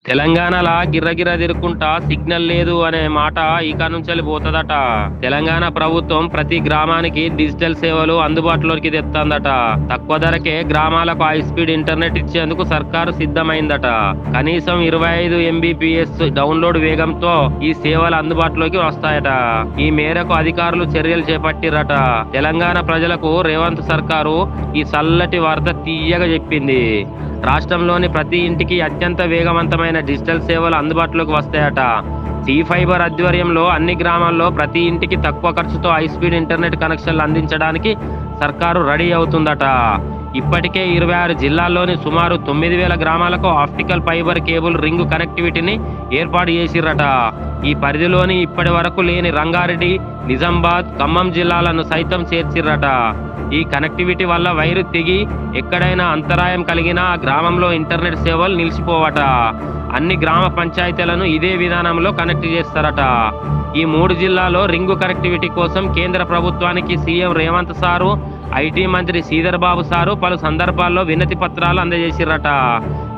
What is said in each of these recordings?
తెలంగాణలా గిర్రగిర్ర తిరుక్కుంటా signal లేదు అనే మాట ఇక నుంచెల్లి పోతదట. తెలంగాణ ప్రభుత్వం ప్రతి గ్రామానికి డిజిటల్ సేవలు అందుబాటులోకి తెత్తందట. తక్కువ ధరకే గ్రామాలకు హై స్పీడ్ ఇంటర్నెట్ ఇచ్చేందుకు సర్కారు సిద్ధమైందట. కనీసం 25 ఎంబీపీఎస్ డౌన్లోడ్ వేగంతో ఈ సేవలు అందుబాటులోకి వస్తాయట. ఈ మేరకు అధికారులు చర్యలు చేపట్టిరట. తెలంగాణ ప్రజలకు రేవంత్ సర్కారు ఈ చల్లటి వార్త తీయగా చెప్పింది. రాష్ట్రంలోని ప్రతి ఇంటికి అత్యంత వేగవంతమైన డిజిటల్ సేవలు అందుబాటులోకి వస్తాయట. సి ఫైబర్ ఆధ్వర్యంలో అన్ని గ్రామాల్లో ప్రతి ఇంటికి తక్కువ ఖర్చుతో హై స్పీడ్ ఇంటర్నెట్ కనెక్షన్లు అందించడానికి సర్కారు రెడీ అవుతుందట. ఇప్పటికే 26 జిల్లాల్లోని సుమారు 9,000 గ్రామాలకు ఆప్టికల్ ఫైబర్ కేబుల్ రింగ్ కనెక్టివిటీని ఏర్పాటు చేసిరట. ఈ పరిధిలోని ఇప్పటి వరకు లేని రంగారెడ్డి, నిజామాబాద్, ఖమ్మం జిల్లాలను సైతం చేర్చిరట. ఈ కనెక్టివిటీ వల్ల వైరు తెగి ఎక్కడైనా అంతరాయం కలిగినా ఆ గ్రామంలో ఇంటర్నెట్ సేవలు నిలిచిపోవట. అన్ని గ్రామ పంచాయతీలను ఇదే విధానంలో కనెక్ట్ చేస్తారట. ఈ 3 జిల్లాలో రింగు కనెక్టివిటీ కోసం కేంద్ర ప్రభుత్వానికి సీఎం రేవంత్ సారు, ఐటీ మంత్రి శ్రీధర్ బాబు సారు పలు సందర్భాల్లో వినతి పత్రాలు అందజేసిరట.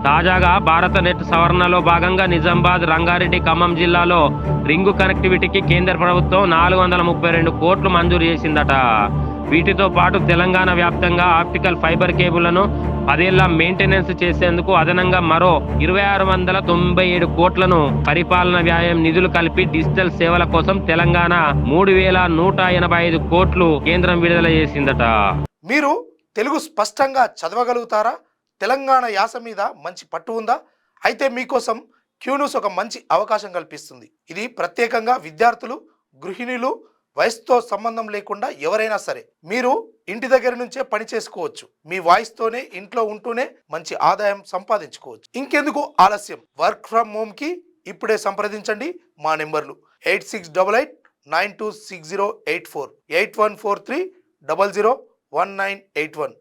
తాజాగా భారత నెట్ సవరణలో భాగంగా నిజామాబాద్, రంగారెడ్డి, ఖమ్మం జిల్లాలో రింగు కనెక్టివిటీకి కేంద్ర ప్రభుత్వం 432 కోట్లు మంజూరు చేసిందట. వీటితో పాటు తెలంగాణ వ్యాప్తంగా ఆప్టికల్ ఫైబర్ కేబుల్లను 10 ఏళ్ల మెయింటెనెన్స్ చేసేందుకు అదనంగా మరో 2,697 కోట్లను పరిపాలన వ్యయం నిధులు కలిపి డిజిటల్ సేవల కోసం తెలంగాణ 3,185 కోట్లు కేంద్రం విడుదల చేసిందట. మీరు తెలుగు స్పష్టంగా చదవగలుగుతారా? తెలంగాణ యాస మీద మంచి పట్టు ఉందా? అయితే మీకోసం క్యూన్యూస్ ఒక మంచి అవకాశం కల్పిస్తుంది. ఇది ప్రత్యేకంగా విద్యార్థులు, గృహిణులు, వయసుతో సంబంధం లేకుండా ఎవరైనా సరే మీరు ఇంటి దగ్గర నుంచే పని చేసుకోవచ్చు. మీ వాయిస్తోనే ఇంట్లో ఉంటూనే మంచి ఆదాయం సంపాదించుకోవచ్చు. ఇంకెందుకు ఆలస్యం? వర్క్ ఫ్రమ్ హోమ్ కి ఇప్పుడే సంప్రదించండి. మా నెంబర్లు 8688926084, 8143001981.